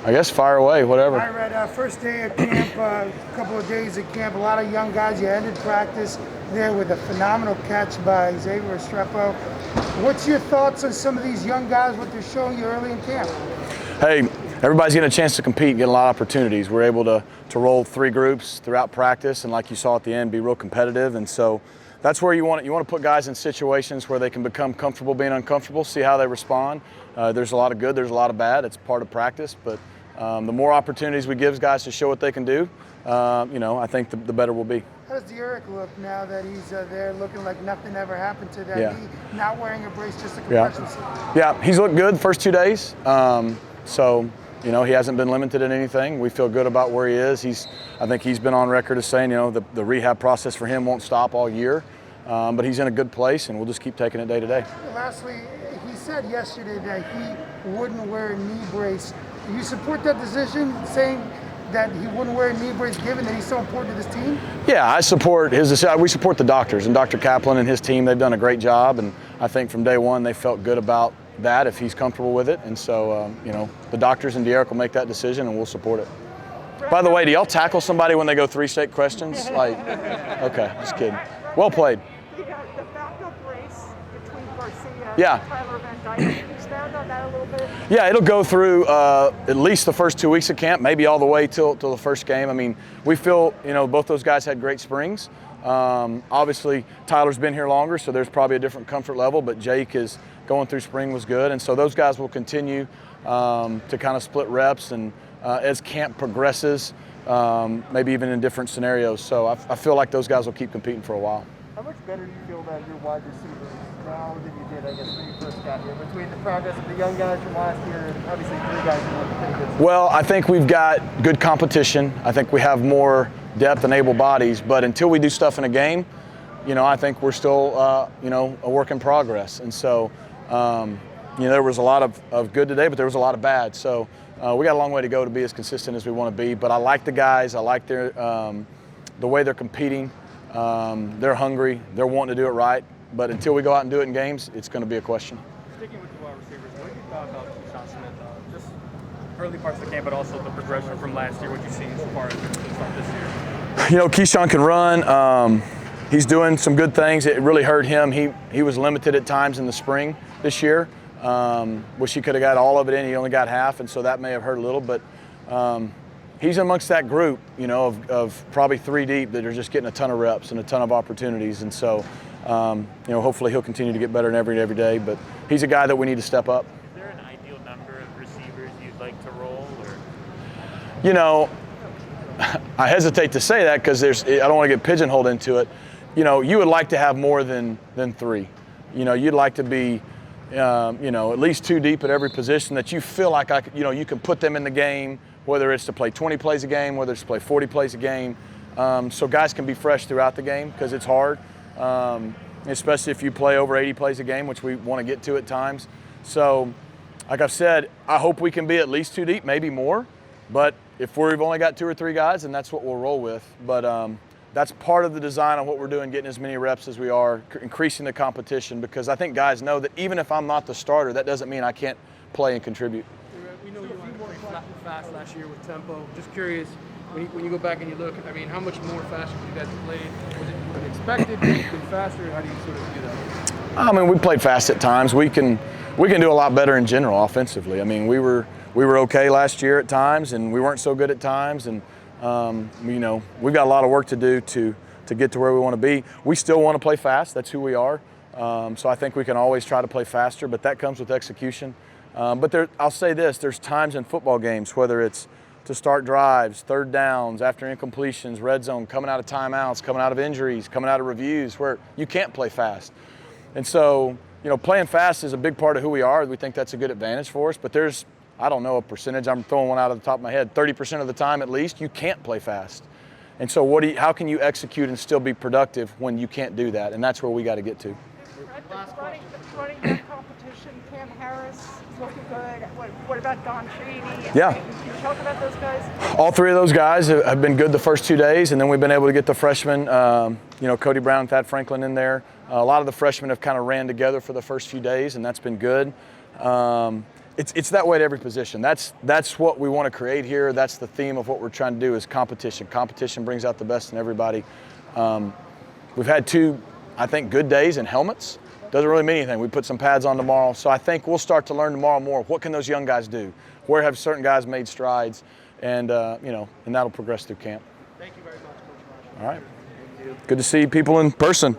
I guess fire away, whatever. All right, Rhett, first day of camp, a couple of days of camp, a lot of young guys. You ended practice there with a phenomenal catch by Xavier Restrepo. What's your thoughts on some of these young guys, what they're showing you early in camp? Hey, everybody's getting a chance to compete, get a lot of opportunities. We're able to roll 3 groups throughout practice, and like you saw at the end, be real competitive. And so that's where you want to put guys in situations where they can become comfortable being uncomfortable, see how they respond. There's a lot of good, there's a lot of bad. It's part of practice, but the more opportunities we give guys to show what they can do, I think the better we'll be. How does Derek look now that he's there looking like nothing ever happened to that knee, not wearing a brace, just a compression suit? Yeah, he's looked good the first 2 days. He hasn't been limited in anything. We feel good about where he is. I think he's been on record as saying, the rehab process for him won't stop all year, but he's in a good place, and we'll just keep taking it day to day. Lastly, he said yesterday that he wouldn't wear a knee brace. Do you support that decision, saying that he wouldn't wear a knee brace given that he's so important to this team? Yeah, I support his decision. We support the doctors, and Dr. Kaplan and his team, they've done a great job, and I think from day one they felt good about that if he's comfortable with it. And so, the doctors and Derek will make that decision, and we'll support it. By the way, do y'all tackle somebody when they go 3 straight questions? Okay, just kidding. Well played. You got the backup race between Garcia Yeah. and Tyler Van Dyke. Can you expand on that a little bit? Yeah, it'll go through at least the first 2 weeks of camp, maybe all the way till the first game. I mean, we feel, both those guys had great springs. Obviously, Tyler's been here longer, so there's probably a different comfort level, but Jake is going through spring was good. And so those guys will continue to kind of split reps and as camp progresses, maybe even in different scenarios. So I feel like those guys will keep competing for a while. How much better do you feel about your wide receivers now than you did, I guess, when you first got here? Between the progress of the young guys from last year and obviously 3 guys who look pretty good. Well, I think we've got good competition. I think we have more depth and able bodies, but until we do stuff in a game, I think we're still, a work in progress. And so, there was a lot of good today, but there was a lot of bad. So we got a long way to go to be as consistent as we want to be. But I like the guys. I like their the way they're competing. They're hungry. They're wanting to do it right. But until we go out and do it in games, it's going to be a question. Sticking with the wide receivers, what do you thought about Keyshawn Smith? Just early parts of the game, but also the progression from last year, what you've seen so far this year? Keyshawn can run. He's doing some good things. It really hurt him. He was limited at times in the spring this year. Wish he could have got all of it in. He only got half, and so that may have hurt a little. But he's amongst that group, of probably 3 deep that are just getting a ton of reps and a ton of opportunities. And so, hopefully he'll continue to get better every day. But he's a guy that we need to step up. Is there an ideal number of receivers you'd like to roll? Or? I hesitate to say that because I don't want to get pigeonholed into it. You would like to have more than 3. You'd like to be, at least 2 deep at every position that you feel like you can put them in the game, whether it's to play 20 plays a game, whether it's to play 40 plays a game, so guys can be fresh throughout the game because it's hard, especially if you play over 80 plays a game, which we want to get to at times. So, like I've said, I hope we can be at least 2 deep, maybe more, but if we've only got 2 or 3 guys, then that's what we'll roll with. But that's part of the design of what we're doing, getting as many reps as we are, increasing the competition, because I think guys know that even if I'm not the starter, that doesn't mean I can't play and contribute. We know you were more fast last year with tempo. Just curious, when you go back and you look, how much more faster you guys played? Was it expected? Was it faster? How do you sort of do that? We played fast at times. We can do a lot better in general offensively. We were okay last year at times, and we weren't so good at times. And we've got a lot of work to do to get to where we want to be. We still want to play fast. That's who we are. So I think we can always try to play faster, but that comes with execution. But I'll say this, there's times in football games, whether it's to start drives, 3rd downs, after incompletions, red zone, coming out of timeouts, coming out of injuries, coming out of reviews, where you can't play fast. And so, playing fast is a big part of who we are. We think that's a good advantage for us, but there's, I don't know a percentage, I'm throwing one out of the top of my head, 30% of the time at least, you can't play fast. And so how can you execute and still be productive when you can't do that? And that's where we got to get to. Running back competition, Cam Harris is looking good. What about Don Chaney? Yeah. Can you talk about those guys? All 3 of those guys have been good the first 2 days, and then we've been able to get the freshmen, Cody Brown and Thad Franklin in there. A lot of the freshmen have kind of ran together for the first few days, and that's been good. it's that way at every position. That's what we want to create here. That's the theme of what we're trying to do is competition. Competition brings out the best in everybody. We've had 2, I think, good days in helmets. Doesn't really mean anything. We put some pads on tomorrow. So I think we'll start to learn tomorrow more. What can those young guys do? Where have certain guys made strides? And, and that'll progress through camp. Thank you very much, Coach Lashlee. All right. Good to see people in person.